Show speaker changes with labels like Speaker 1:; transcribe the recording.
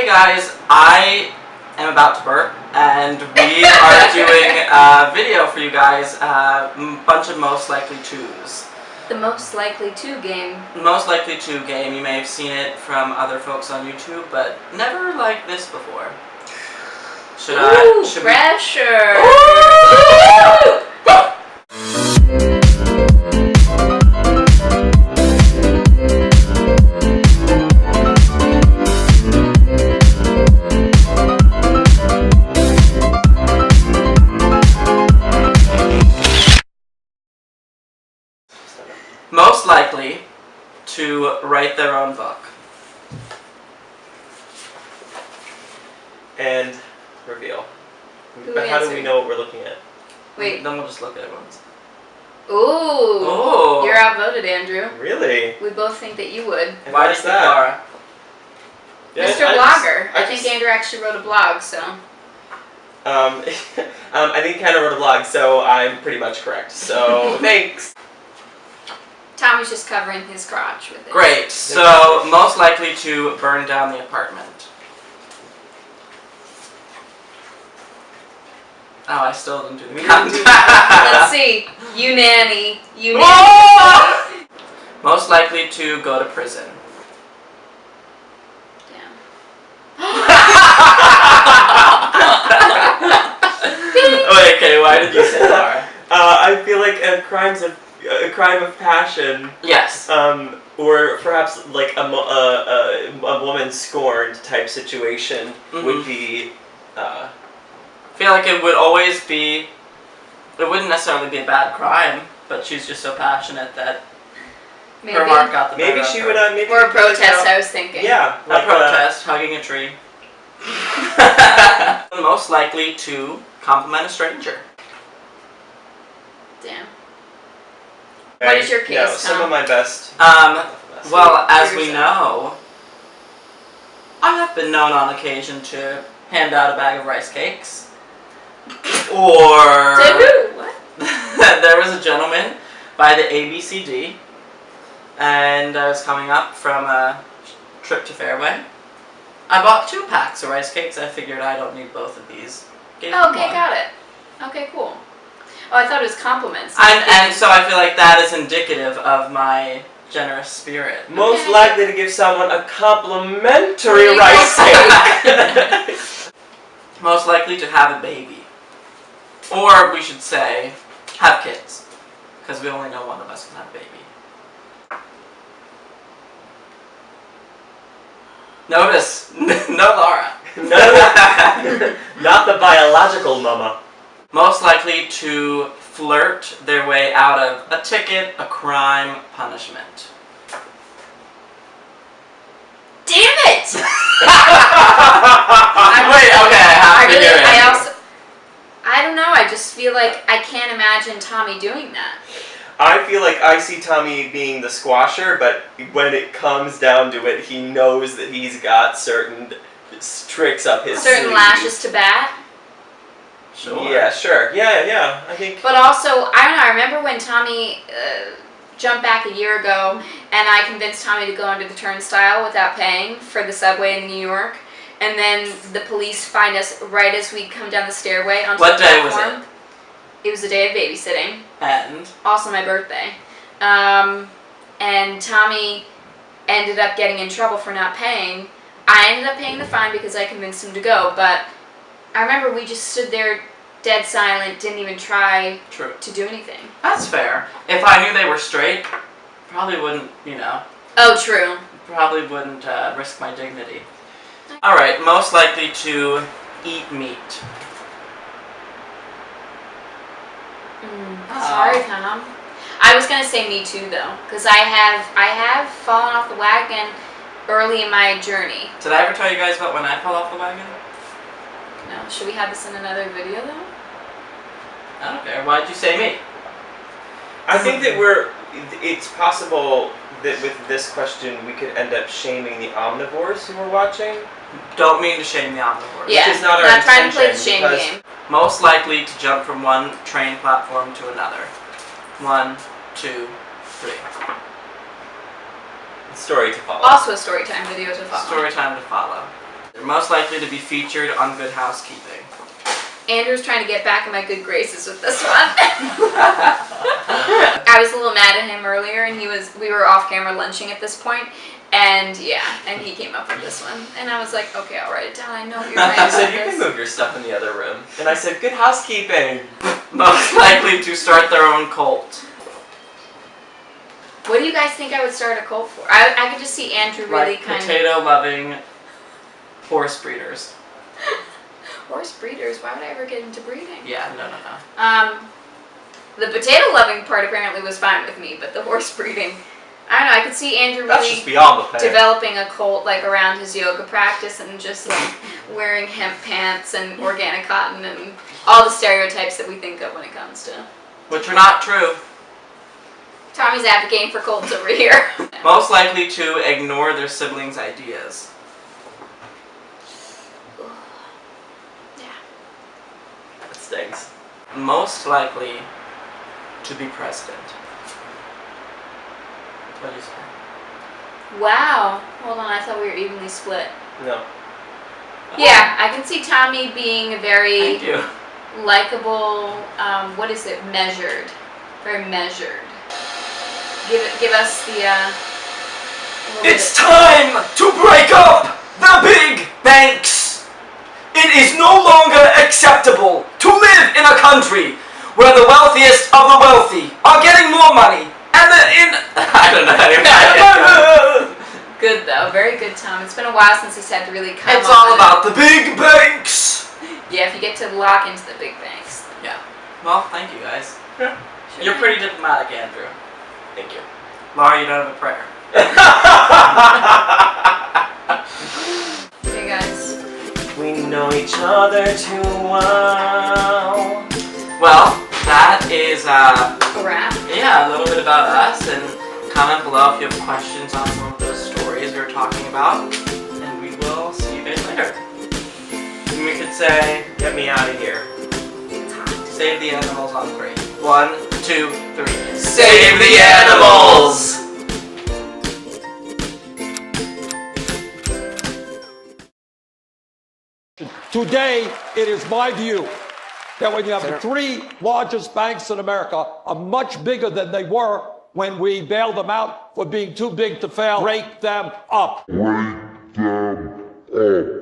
Speaker 1: Hey guys, I am about to burp, and we are doing a video for you guys, a bunch of most likely to's.
Speaker 2: The most likely to game.
Speaker 1: Most likely to game. You may have seen it from other folks on YouTube, but never like this before. Should
Speaker 2: pressure!
Speaker 1: Most likely to write their own book.
Speaker 3: And reveal.
Speaker 2: Who
Speaker 3: But how do we
Speaker 2: answered?
Speaker 3: know what we're looking at?
Speaker 2: Wait.
Speaker 1: Then we'll just look at it once.
Speaker 2: Ooh. You're outvoted, Andrew.
Speaker 3: Really?
Speaker 2: We both think that you would.
Speaker 3: And
Speaker 1: Why
Speaker 3: why
Speaker 1: is
Speaker 3: is
Speaker 1: that,
Speaker 3: that?
Speaker 1: Laura?
Speaker 3: Yeah,
Speaker 2: Mr. Blogger. I think Andrew actually wrote a blog, so.
Speaker 3: I think he kind of wrote a blog, so I'm pretty much correct. So thanks.
Speaker 2: Tommy's just covering his crotch with it.
Speaker 1: Great. So, most likely to burn down the apartment. Oh, I still didn't do the count.
Speaker 2: Let's see. You nanny. You nanny.
Speaker 1: Whoa! Most likely to go to prison.
Speaker 2: Damn.
Speaker 1: Okay, why did you say Laura?
Speaker 3: I feel like a crime of passion.
Speaker 1: Yes.
Speaker 3: Or perhaps like a woman scorned type situation would be.
Speaker 1: I feel like it would always be. It wouldn't necessarily be a bad crime, but she's just so passionate that
Speaker 2: Maybe.
Speaker 1: her heart got the better
Speaker 3: Maybe
Speaker 1: of
Speaker 3: she
Speaker 1: her.
Speaker 3: would. Maybe
Speaker 2: Or a
Speaker 3: we could,
Speaker 2: protest, I was thinking.
Speaker 3: Yeah,
Speaker 1: A
Speaker 3: like
Speaker 1: protest, hugging a tree. Most likely to compliment a stranger.
Speaker 2: Damn. What is your case,
Speaker 3: Yeah, some
Speaker 2: Tom?
Speaker 3: of my best.
Speaker 1: Well, as we
Speaker 2: Yourself.
Speaker 1: know, I have been known on occasion to hand out a bag of rice cakes. Or
Speaker 2: To who? What?
Speaker 1: there was a gentleman by the ABCD, and I was coming up from a trip to Fairway. I bought 2 packs of rice cakes. I figured I don't need both of these. Gave him
Speaker 2: Okay,
Speaker 1: one.
Speaker 2: got it. Okay, cool. Oh, I thought it was compliments.
Speaker 1: And so I feel like that is indicative of my generous spirit.
Speaker 3: Most
Speaker 2: Okay.
Speaker 3: likely to give someone a complimentary rice cake.
Speaker 1: Most likely to have a baby. Or we should say, have kids. Because we only know one of us can have a baby. Notice, no Laura.
Speaker 3: No, not the biological mama.
Speaker 1: Most likely to flirt their way out of a ticket, a crime, punishment.
Speaker 2: Damn it!
Speaker 1: Wait, okay, I have to hear it.
Speaker 2: I don't know, I just feel like I can't imagine Tommy doing that.
Speaker 3: I feel like I see Tommy being the squasher, but when it comes down to it, he knows that he's got certain tricks up his
Speaker 2: Certain
Speaker 3: sleeve.
Speaker 2: lashes to bat.
Speaker 1: Sure.
Speaker 3: Yeah, sure. Yeah, I think.
Speaker 2: But also, I don't know, I remember when Tommy jumped back a year ago and I convinced Tommy to go under the turnstile without paying for the subway in New York. And then the police find us right as we come down the stairway onto
Speaker 1: What
Speaker 2: the
Speaker 1: day was
Speaker 2: platform. It was the day of babysitting.
Speaker 1: And?
Speaker 2: Also my birthday. And Tommy ended up getting in trouble for not paying. I ended up paying the fine because I convinced him to go, but I remember we just stood there dead silent, didn't even try
Speaker 1: True.
Speaker 2: to do anything.
Speaker 1: That's fair. If I knew they were straight, probably wouldn't,
Speaker 2: Oh, true.
Speaker 1: probably wouldn't risk my dignity. Alright, most likely to eat meat.
Speaker 2: Sorry, Tom. I was gonna say me too, though, because I have fallen off the wagon early in my journey.
Speaker 1: Did I ever tell you guys about when I fell off the wagon?
Speaker 2: No, should we have this in another video, though?
Speaker 1: I don't care. Why'd you say me?
Speaker 3: I think that it's possible that with this question we could end up shaming the omnivores who are watching.
Speaker 1: Don't mean to shame the omnivores.
Speaker 2: Yeah,
Speaker 3: Which is not our
Speaker 2: not trying to play the
Speaker 3: intention,
Speaker 2: shame
Speaker 3: because-
Speaker 2: game.
Speaker 1: Most likely to jump from one train platform to another. 1, 2, 3.
Speaker 3: Story to follow.
Speaker 2: Also a story time video to follow.
Speaker 1: Story time to follow. You're most likely to be featured on Good Housekeeping.
Speaker 2: Andrew's trying to get back in my good graces with this one. I was a little mad at him earlier, and we were off camera lunching at this point, and and he came up with this one, and I was like, okay, I'll write it down. I know you're right.
Speaker 3: He said, you can move your stuff in the other room. And I said, Good Housekeeping.
Speaker 1: Most likely to start their own cult.
Speaker 2: What do you guys think I would start a cult for? I could just see Andrew really
Speaker 1: Like
Speaker 2: kind of...
Speaker 1: potato-loving horse breeders.
Speaker 2: Horse breeders? Why would I ever get into breeding?
Speaker 1: Yeah, no.
Speaker 2: The potato-loving part apparently was fine with me, but the horse breeding... I don't know, I could see Andrew
Speaker 3: That's
Speaker 2: really
Speaker 3: just beyond the pay.
Speaker 2: developing a cult like around his yoga practice and just like wearing hemp pants and organic cotton and all the stereotypes that we think of when it comes to...
Speaker 1: Which are not true.
Speaker 2: Tommy's advocating for cults over here.
Speaker 1: Most likely to ignore their siblings' ideas.
Speaker 2: Yeah.
Speaker 3: That stings.
Speaker 1: Most likely to be president. What do you say?
Speaker 2: Wow. Hold on, I thought we were evenly split.
Speaker 3: No.
Speaker 2: Yeah, I can see Tommy being a very
Speaker 1: Thank you.
Speaker 2: likable, what is it, measured. Very measured. Give us the,
Speaker 4: It's time to break up the big banks! It is no longer acceptable to live in a country where the wealthiest of the wealthy are getting more money and
Speaker 1: I don't know how to
Speaker 2: Good though, very good, Tom. It's been a while since he's had to really come
Speaker 4: It's
Speaker 2: up
Speaker 4: all
Speaker 2: with
Speaker 4: about the big banks!
Speaker 2: Yeah, if you get to lock into the big banks.
Speaker 1: Yeah. Well, thank you guys.
Speaker 3: Yeah.
Speaker 2: Sure.
Speaker 1: You're pretty diplomatic, Andrew.
Speaker 3: Thank you.
Speaker 1: Laura, you don't have a prayer.
Speaker 2: Hey guys.
Speaker 3: We know each other too well.
Speaker 1: Well, that is,
Speaker 2: A wrap.
Speaker 1: yeah, a little bit about us, and comment below if you have questions on some of those stories we were talking about, and we will see you guys later. And we could say,
Speaker 3: Get me out of here.
Speaker 1: save the animals on 3. 1, 2, 3.
Speaker 3: Save the animals!
Speaker 5: Today, it is my view that when you have the 3 largest banks in America are much bigger than they were when we bailed them out for being too big to fail, break them up.
Speaker 6: Break them up.